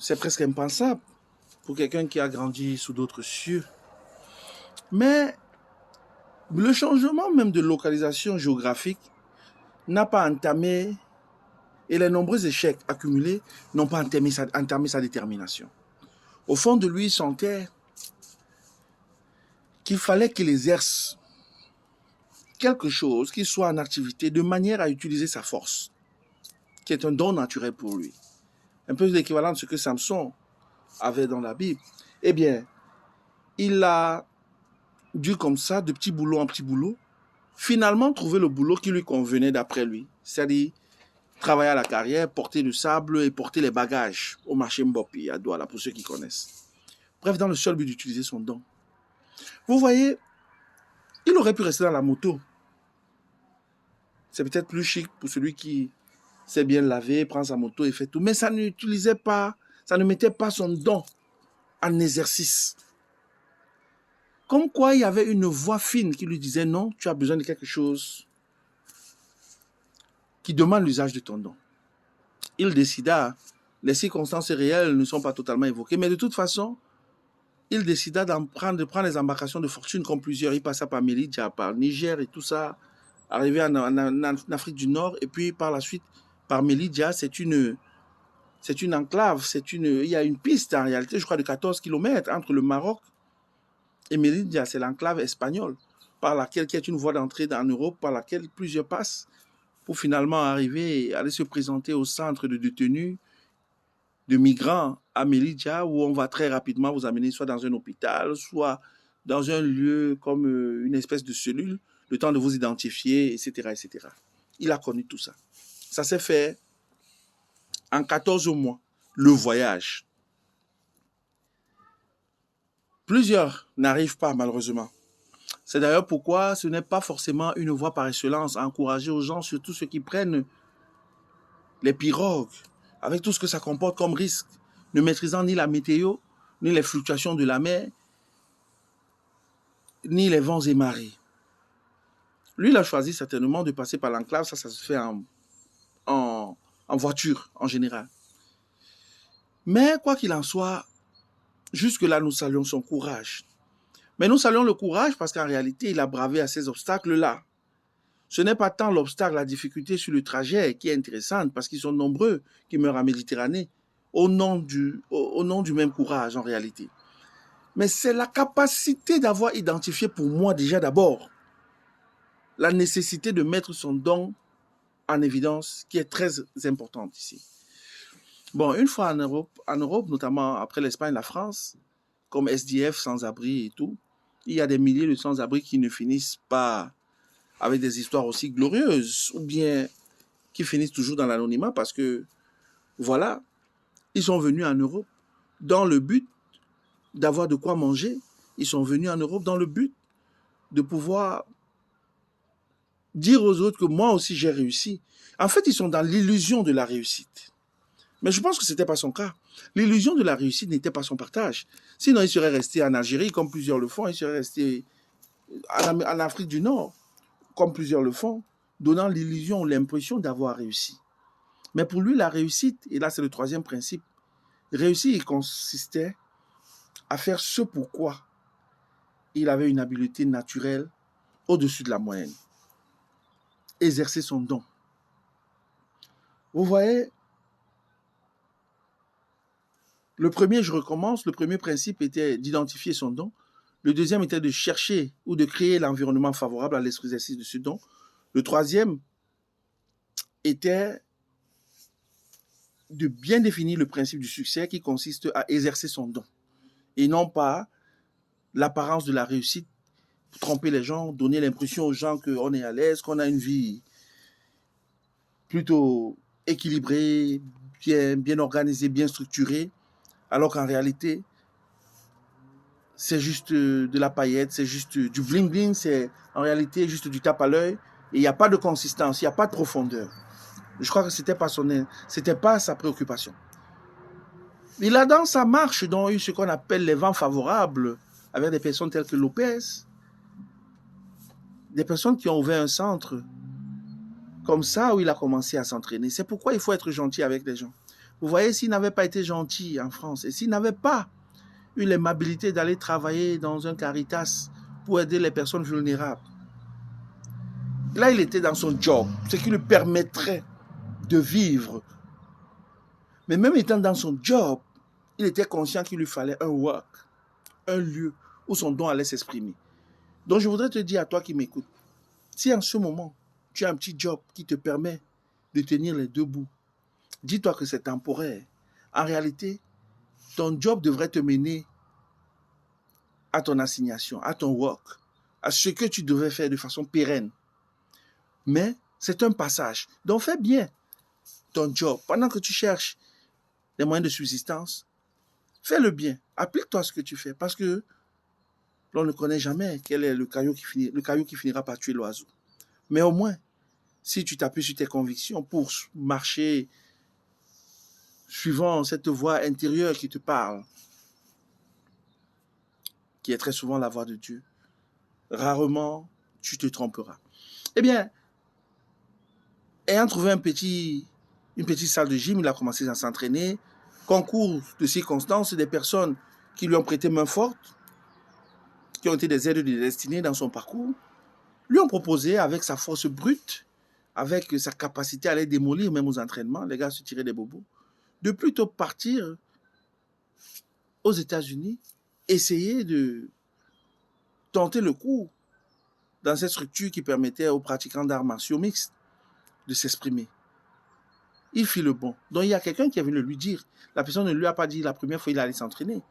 C'est presque impensable pour quelqu'un qui a grandi sous d'autres cieux. Mais le changement même de localisation géographique n'a pas entamé, et les nombreux échecs accumulés n'ont pas entamé sa détermination. Au fond de lui, il sentait qu'il fallait qu'il exerce quelque chose qui soit en activité de manière à utiliser sa force, qui est un don naturel pour lui. Un peu l'équivalent de ce que Samson avait dans la Bible. Eh bien, il a dû comme ça, de petit boulot en petit boulot, finalement trouver le boulot qui lui convenait d'après lui. C'est-à-dire travailler à la carrière, porter le sable et porter les bagages au marché Mbopi à Douala, pour ceux qui connaissent. Bref, dans le seul but d'utiliser son don. Vous voyez, il aurait pu rester dans la moto. C'est peut-être plus chic pour celui qui s'est bien lavé, prend sa moto et fait tout. Mais ça n'utilisait pas, ça ne mettait pas son don en exercice. Comme quoi il y avait une voix fine qui lui disait non, tu as besoin de quelque chose qui demande l'usage de ton don. Il décida, les circonstances réelles ne sont pas totalement évoquées, mais de toute façon, il décida de prendre les embarcations de fortune comme plusieurs. Il passa par Melidja, par Niger et tout ça, arrivé en Afrique du Nord, et puis par la suite, par Melidja, c'est une enclave, il y a une piste en réalité, je crois, de 14 km entre le Maroc et Melilla, c'est l'enclave espagnole, par laquelle qui est une voie d'entrée en Europe, par laquelle plusieurs passent, pour finalement arriver à aller se présenter au centre de détenus, de migrants à Melilla, où on va très rapidement vous amener soit dans un hôpital, soit dans un lieu comme une espèce de cellule, le temps de vous identifier, etc., etc. Il a connu tout ça. Ça s'est fait en 14 mois, le voyage. Plusieurs n'arrivent pas, malheureusement. C'est d'ailleurs pourquoi ce n'est pas forcément une voie par excellence à encourager aux gens, surtout ceux qui prennent les pirogues, avec tout ce que ça comporte comme risque, ne maîtrisant ni la météo, ni les fluctuations de la mer, ni les vents et marées. Lui, il a choisi certainement de passer par l'enclave, ça se fait en voiture en général. Mais quoi qu'il en soit, jusque-là, nous saluons son courage. Mais nous saluons le courage parce qu'en réalité, il a bravé à ces obstacles-là. Ce n'est pas tant l'obstacle, la difficulté sur le trajet qui est intéressante parce qu'ils sont nombreux qui meurent en Méditerranée au nom du même courage en réalité. Mais c'est la capacité d'avoir identifié pour moi déjà d'abord la nécessité de mettre son don en évidence qui est très importante ici. Bon, une fois en Europe, notamment après l'Espagne et la France, comme SDF, sans-abri et tout, il y a des milliers de sans-abri qui ne finissent pas avec des histoires aussi glorieuses, ou bien qui finissent toujours dans l'anonymat parce que, voilà, ils sont venus en Europe dans le but d'avoir de quoi manger. Ils sont venus en Europe dans le but de pouvoir dire aux autres que moi aussi j'ai réussi. En fait, ils sont dans l'illusion de la réussite. Mais je pense que ce n'était pas son cas. L'illusion de la réussite n'était pas son partage. Sinon, il serait resté en Algérie, comme plusieurs le font. Il serait resté en Afrique du Nord, comme plusieurs le font, donnant l'illusion ou l'impression d'avoir réussi. Mais pour lui, la réussite, et là c'est le troisième principe, réussir, il consistait à faire ce pourquoi il avait une habileté naturelle au-dessus de la moyenne. Exercer son don. Vous voyez, le premier, je recommence, le premier principe était d'identifier son don. Le deuxième était de chercher ou de créer l'environnement favorable à l'exercice de ce don. Le troisième était de bien définir le principe du succès qui consiste à exercer son don et non pas l'apparence de la réussite pour tromper les gens, donner l'impression aux gens qu'on est à l'aise, qu'on a une vie plutôt équilibrée, bien organisée, bien structurée, alors qu'en réalité, c'est juste de la paillette, c'est juste du bling-bling, c'est en réalité juste du tape à l'œil, et il n'y a pas de consistance, il n'y a pas de profondeur. Je crois que c'était pas sa préoccupation. Il a dans sa marche donc eu ce qu'on appelle les vents favorables, avec des personnes telles que Lopez, des personnes qui ont ouvert un centre comme ça où il a commencé à s'entraîner. C'est pourquoi il faut être gentil avec les gens. Vous voyez, s'il n'avait pas été gentil en France et s'il n'avait pas eu l'aimabilité d'aller travailler dans un Caritas pour aider les personnes vulnérables, là, il était dans son job, ce qui lui permettrait de vivre. Mais même étant dans son job, il était conscient qu'il lui fallait un work, un lieu où son don allait s'exprimer. Donc, je voudrais te dire à toi qui m'écoutes, si en ce moment, tu as un petit job qui te permet de tenir les deux bouts, dis-toi que c'est temporaire. En réalité, ton job devrait te mener à ton assignation, à ton work, à ce que tu devrais faire de façon pérenne. Mais c'est un passage. Donc, fais bien ton job. Pendant que tu cherches les moyens de subsistance, fais-le bien. Applique-toi à ce que tu fais parce que l'on ne connaît jamais quel est le caillou qui finira par tuer l'oiseau. Mais au moins, si tu t'appuies sur tes convictions pour marcher suivant cette voix intérieure qui te parle, qui est très souvent la voix de Dieu, rarement tu te tromperas. Eh bien, ayant trouvé une petite salle de gym, il a commencé à s'entraîner. Concours de circonstances, des personnes qui lui ont prêté main forte, qui ont été des aides de destinée dans son parcours, lui ont proposé, avec sa force brute, avec sa capacité à les démolir même aux entraînements, les gars se tiraient des bobos, de plutôt partir aux États-Unis, essayer de tenter le coup dans cette structure qui permettait aux pratiquants d'arts martiaux mixtes de s'exprimer. Il fit le bon. Donc il y a quelqu'un qui est venu lui dire. La personne ne lui a pas dit la première fois qu'il allait s'entraîner.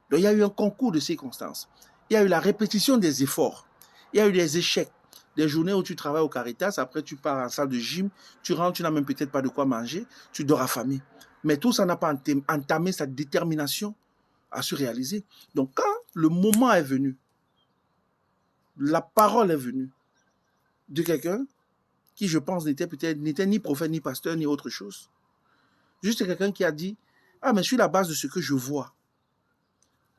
Donc il y a eu un concours de circonstances. Il y a eu la répétition des efforts. Il y a eu des échecs. Des journées où tu travailles au Caritas, après tu pars en salle de gym, tu rentres, tu n'as même peut-être pas de quoi manger, tu dors affamé. Mais tout ça n'a pas entamé sa détermination à se réaliser. Donc quand le moment est venu, la parole est venue de quelqu'un qui, je pense, n'était ni prophète, ni pasteur, ni autre chose. Juste quelqu'un qui a dit, ah, mais sur la base de ce que je vois,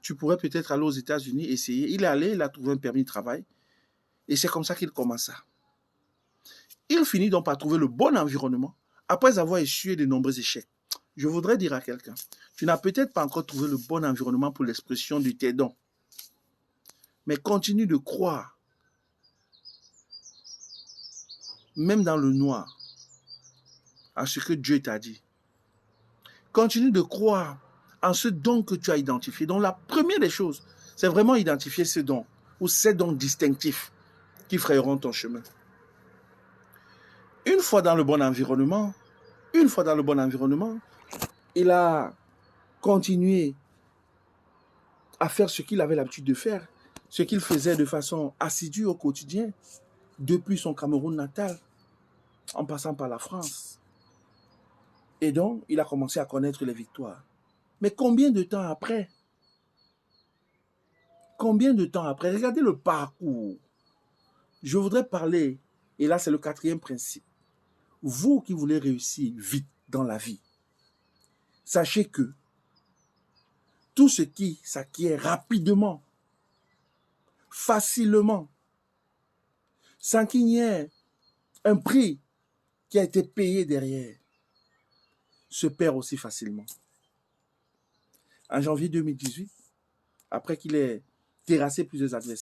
tu pourrais peut-être aller aux États-Unis, essayer. Il est allé, il a trouvé un permis de travail. Et c'est comme ça qu'il commença. Il finit donc par trouver le bon environnement, après avoir essuyé de nombreux échecs. Je voudrais dire à quelqu'un, tu n'as peut-être pas encore trouvé le bon environnement pour l'expression de tes dons. Mais continue de croire, même dans le noir, à ce que Dieu t'a dit. Continue de croire en ce don que tu as identifié. Donc la première des choses, c'est vraiment identifier ce don ou ces dons distinctifs qui frayeront ton chemin. Une fois dans le bon environnement, il a continué à faire ce qu'il avait l'habitude de faire, ce qu'il faisait de façon assidue au quotidien, depuis son Cameroun natal, en passant par la France. Et donc, il a commencé à connaître les victoires. Mais combien de temps après? Regardez le parcours. Je voudrais parler, et là c'est le quatrième principe. Vous qui voulez réussir vite dans la vie, sachez que tout ce qui s'acquiert rapidement, facilement, sans qu'il y ait un prix qui a été payé derrière, se perd aussi facilement. En janvier 2018, après qu'il ait terrassé plusieurs adversaires,